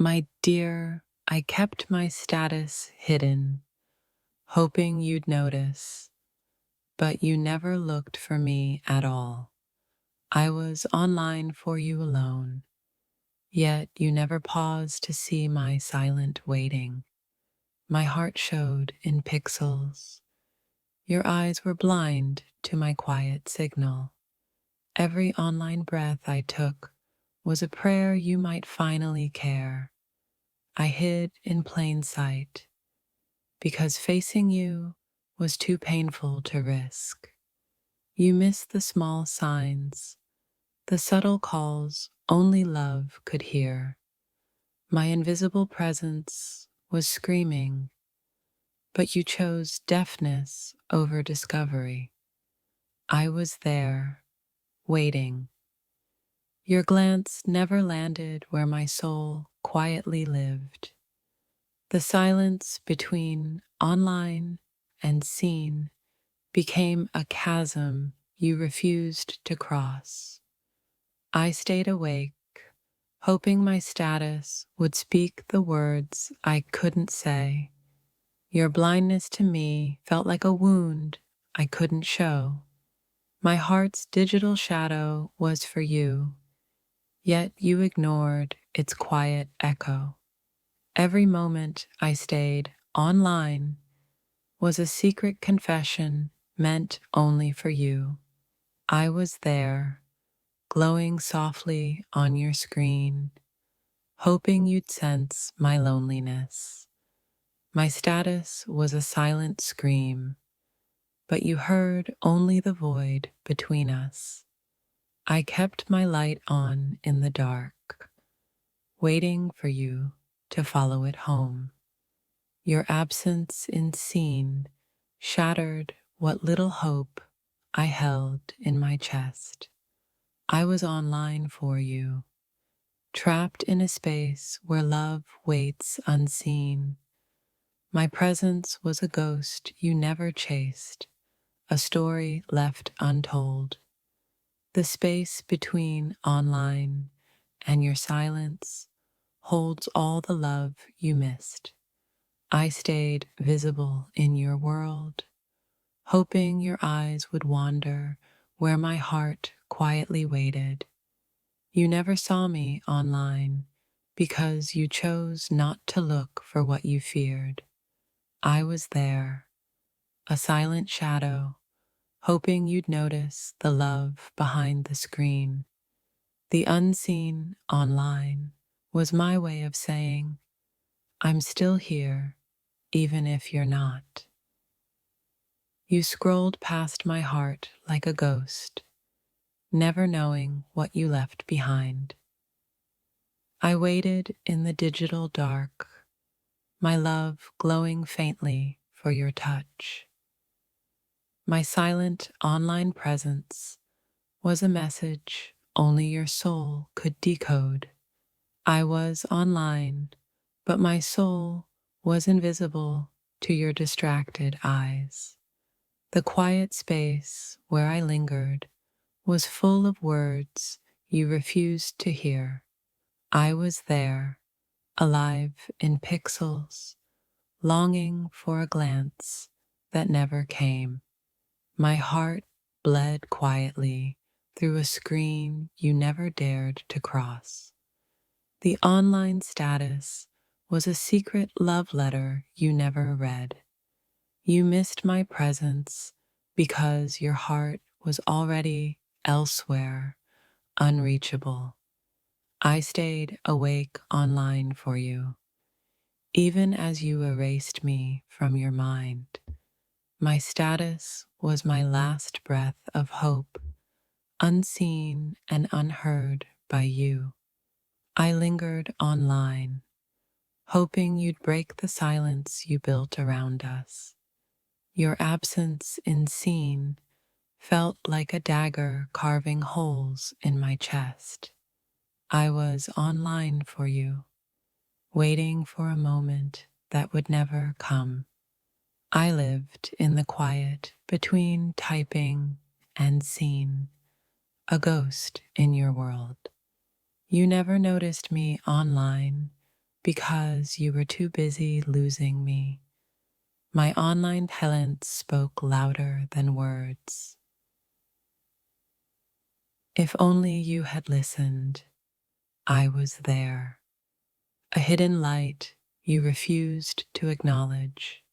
My dear, I kept my status hidden, hoping you'd notice, but you never looked for me at all. I was online for you alone, yet you never paused to see my silent waiting. My heart showed in pixels. Your eyes were blind to my quiet signal. Every online breath I took was a prayer you might finally care. I hid in plain sight because facing you was too painful to risk. You missed the small signs, the subtle calls only love could hear. My invisible presence was screaming, but you chose deafness over discovery. I was there, waiting. Your glance never landed where my soul quietly lived. The silence between online and seen became a chasm you refused to cross. I stayed awake, hoping my status would speak the words I couldn't say. Your blindness to me felt like a wound I couldn't show. My heart's digital shadow was for you, yet you ignored its quiet echo. Every moment I stayed online was a secret confession meant only for you. I was there, glowing softly on your screen, hoping you'd sense my loneliness. My status was a silent scream, but you heard only the void between us. I kept my light on in the dark, waiting for you to follow it home. Your absence in scene shattered what little hope I held in my chest. I was online for you, trapped in a space where love waits unseen. My presence was a ghost you never chased, a story left untold. The space between online and your silence holds all the love you missed. I stayed visible in your world, hoping your eyes would wander where my heart quietly waited. You never saw me online because you chose not to look for what you feared. I was there, a silent shadow, hoping you'd notice the love behind the screen. The unseen online was my way of saying, I'm still here, even if you're not. You scrolled past my heart like a ghost, never knowing what you left behind. I waited in the digital dark, my love glowing faintly for your touch. My silent online presence was a message only your soul could decode. I was online, but my soul was invisible to your distracted eyes. The quiet space where I lingered was full of words you refused to hear. I was there, alive in pixels, longing for a glance that never came. My heart bled quietly through a screen you never dared to cross. The online status was a secret love letter you never read. You missed my presence because your heart was already elsewhere, unreachable. I stayed awake online for you, even as you erased me from your mind. My status was my last breath of hope, unseen and unheard by you. I lingered online, hoping you'd break the silence you built around us. Your absence in scene felt like a dagger carving holes in my chest. I was online for you, waiting for a moment that would never come. I lived in the quiet between typing and seen, a ghost in your world. You never noticed me online because you were too busy losing me. My online talent spoke louder than words. If only you had listened, I was there, a hidden light you refused to acknowledge.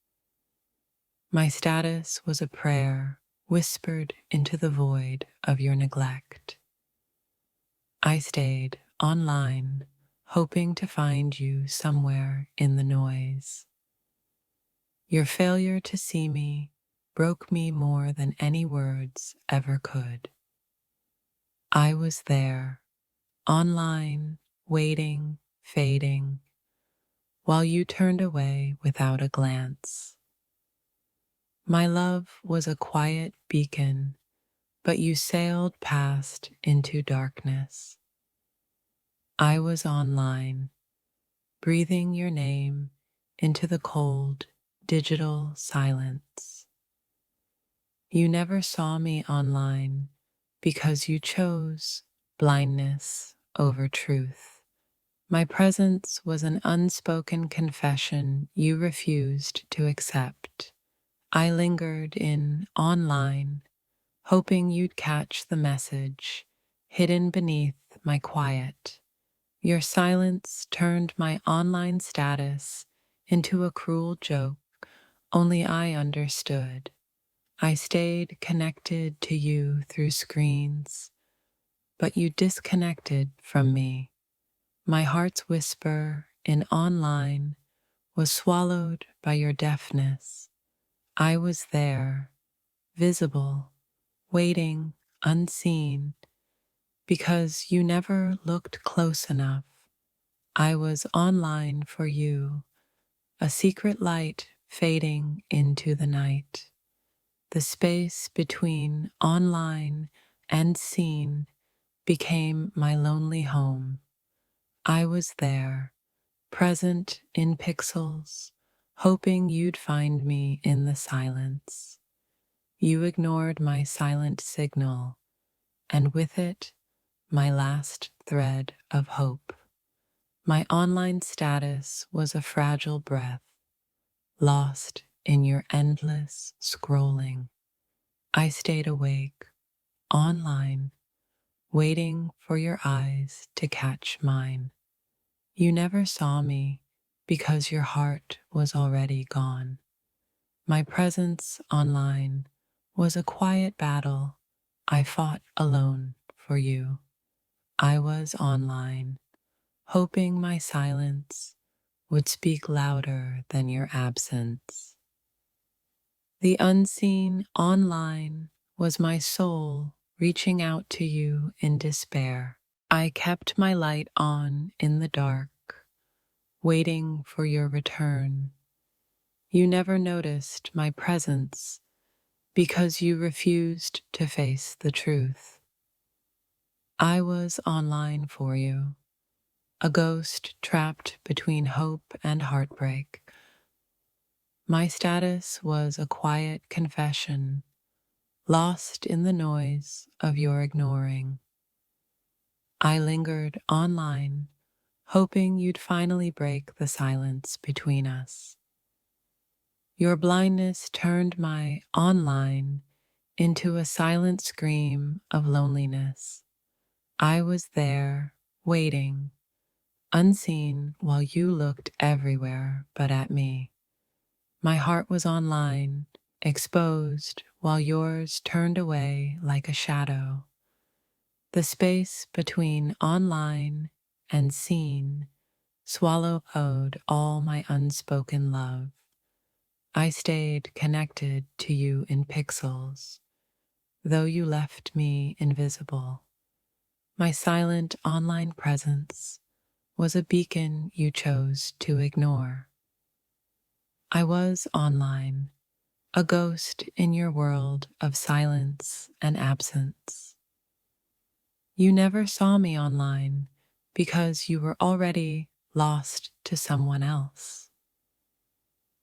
My status was a prayer whispered into the void of your neglect. I stayed online, hoping to find you somewhere in the noise. Your failure to see me broke me more than any words ever could. I was there, online, waiting, fading, while you turned away without a glance. My love was a quiet beacon, but you sailed past into darkness. I was online, breathing your name into the cold, digital silence. You never saw me online because you chose blindness over truth. My presence was an unspoken confession you refused to accept. I lingered in online, hoping you'd catch the message hidden beneath my quiet. Your silence turned my online status into a cruel joke only I understood. I stayed connected to you through screens, but you disconnected from me. My heart's whisper in online was swallowed by your deafness. I was there, visible, waiting, unseen, because you never looked close enough. I was online for you, a secret light fading into the night. The space between online and seen became my lonely home. I was there, present in pixels, hoping you'd find me in the silence. You ignored my silent signal, and with it, my last thread of hope. My online status was a fragile breath, lost in your endless scrolling. I stayed awake, online, waiting for your eyes to catch mine. You never saw me because your heart was already gone. My presence online was a quiet battle I fought alone for you. I was online, hoping my silence would speak louder than your absence. The unseen online was my soul reaching out to you in despair. I kept my light on in the dark, waiting for your return. You never noticed my presence because you refused to face the truth. I was online for you, a ghost trapped between hope and heartbreak. My status was a quiet confession, lost in the noise of your ignoring. I lingered online, hoping you'd finally break the silence between us. Your blindness turned my online into a silent scream of loneliness. I was there, waiting, unseen while you looked everywhere but at me. My heart was online, exposed while yours turned away like a shadow. The space between online and seen swallowed all my unspoken love. I stayed connected to you in pixels, though you left me invisible. My silent online presence was a beacon you chose to ignore. I was online, a ghost in your world of silence and absence. You never saw me online because you were already lost to someone else.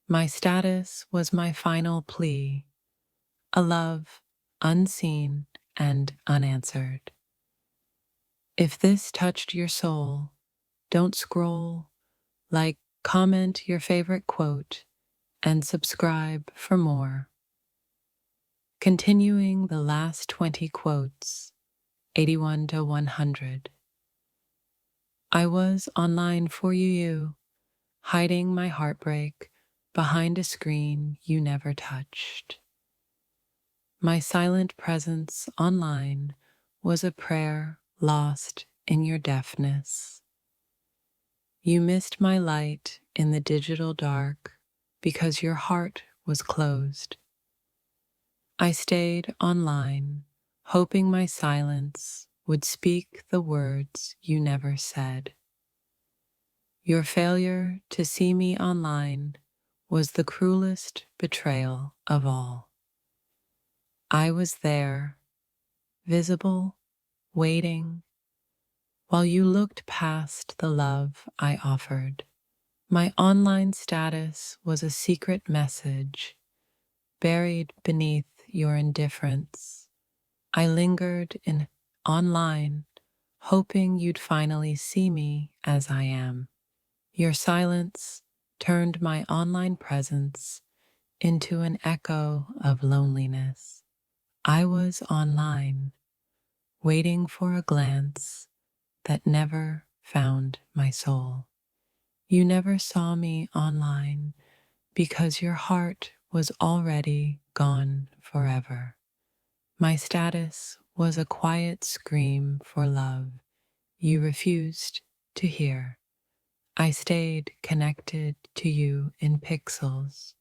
My status was my final plea, a love unseen and unanswered. If this touched your soul, don't scroll, Like, comment your favorite quote, and subscribe for more. Continuing the last 20 quotes, 81 to 100. I was online for you, hiding my heartbreak behind a screen you never touched. My silent presence online was a prayer lost in your deafness. You missed my light in the digital dark because your heart was closed. I stayed online, hoping my silence would speak the words you never said. Your failure to see me online was the cruelest betrayal of all. I was there, visible, waiting, while you looked past the love I offered. My online status was a secret message buried beneath your indifference. I lingered in online, hoping you'd finally see me as I am. Your silence turned my online presence into an echo of loneliness. I was online, waiting for a glance that never found my soul. You never saw me online because your heart was already gone forever. My status was a quiet scream for love you refused to hear. I stayed connected to you in pixels,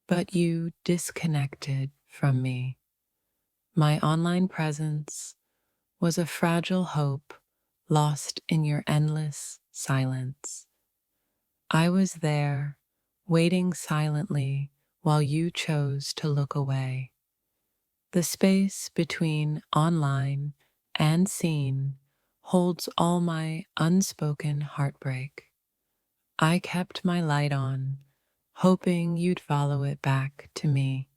but you disconnected from me. My online presence was a fragile hope lost in your endless silence. I was there, waiting silently while you chose to look away. The space between online and seen holds all my unspoken heartbreak. I kept my light on, hoping you'd follow it back to me.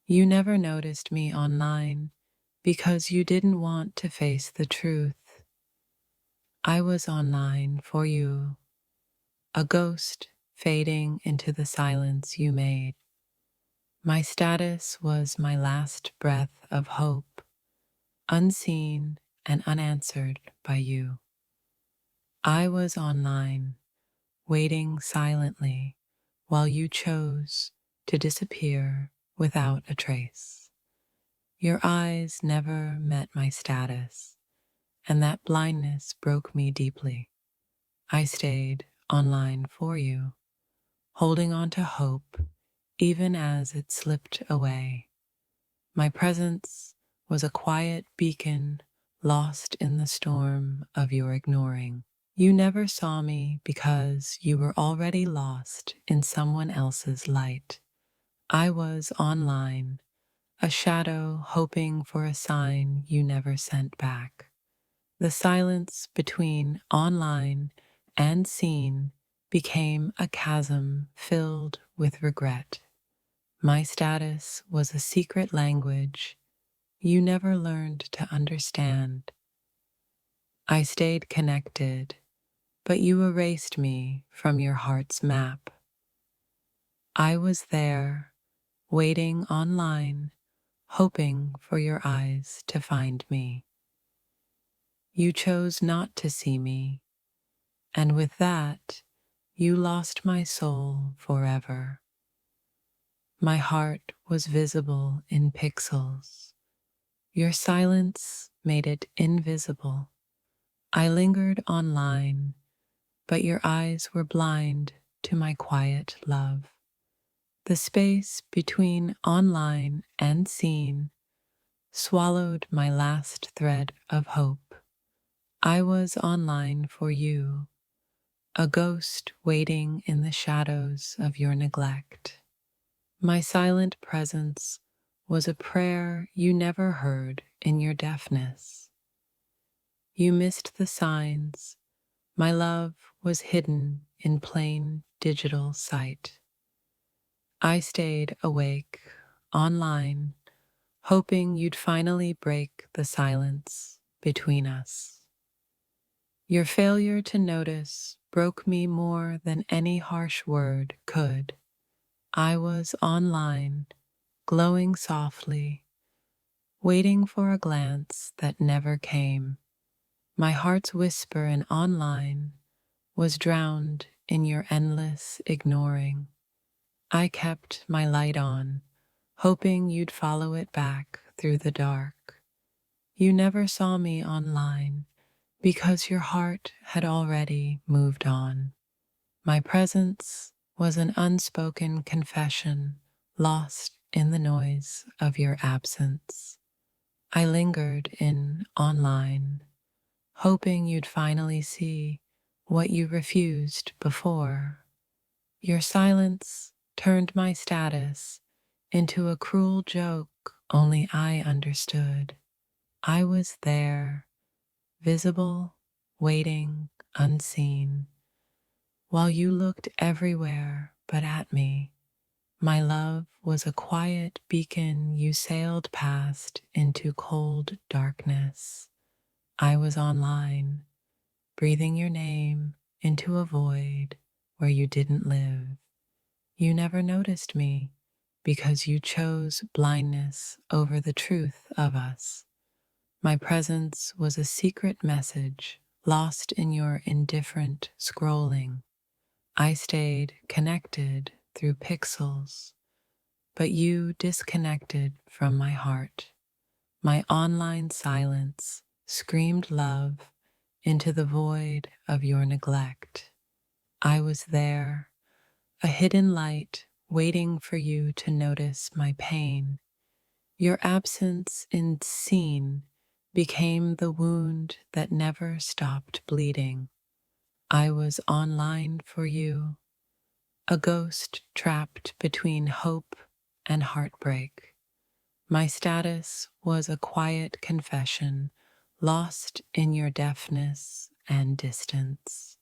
You never noticed me online because you didn't want to face the truth. I was online for you, a ghost fading into the silence you made. My status was my last breath of hope, unseen and unanswered by you. I was online, waiting silently while you chose to disappear without a trace. Your eyes never met my status, and that blindness broke me deeply. I stayed online for you, holding on to hope even as it slipped away. My presence was a quiet beacon lost in the storm of your ignoring. You never saw me because you were already lost in someone else's light. I was online, a shadow hoping for a sign you never sent back. The silence between online and seen became a chasm filled with regret. My status was a secret language you never learned to understand. I stayed connected, but you erased me from your heart's map. I was there, waiting online, hoping for your eyes to find me. You chose not to see me, and with that, you lost my soul forever. My heart was visible in pixels. Your silence made it invisible. I lingered online, but your eyes were blind to my quiet love. The space between online and seen swallowed my last thread of hope. I was online for you, a ghost waiting in the shadows of your neglect. My silent presence was a prayer you never heard in your deafness. You missed the signs. My love was hidden in plain digital sight. I stayed awake, online, hoping you'd finally break the silence between us. Your failure to notice broke me more than any harsh word could. I was online, glowing softly, waiting for a glance that never came. My heart's whisper in online was drowned in your endless ignoring. I kept my light on, hoping you'd follow it back through the dark. You never saw me online because your heart had already moved on. My presence was an unspoken confession lost in the noise of your absence. I lingered in online, hoping you'd finally see what you refused before. Your silence turned my status into a cruel joke only I understood. I was there, visible, waiting, unseen, while you looked everywhere but at me. My love was a quiet beacon you sailed past into cold darkness. I was online, breathing your name into a void where you didn't live. You never noticed me because you chose blindness over the truth of us. My presence was a secret message lost in your indifferent scrolling. I stayed connected through pixels, but you disconnected from my heart. My online silence screamed love into the void of your neglect. I was there, a hidden light waiting for you to notice my pain. Your absence in scene became the wound that never stopped bleeding. I was online for you, a ghost trapped between hope and heartbreak. My status was a quiet confession, lost in your deafness and distance.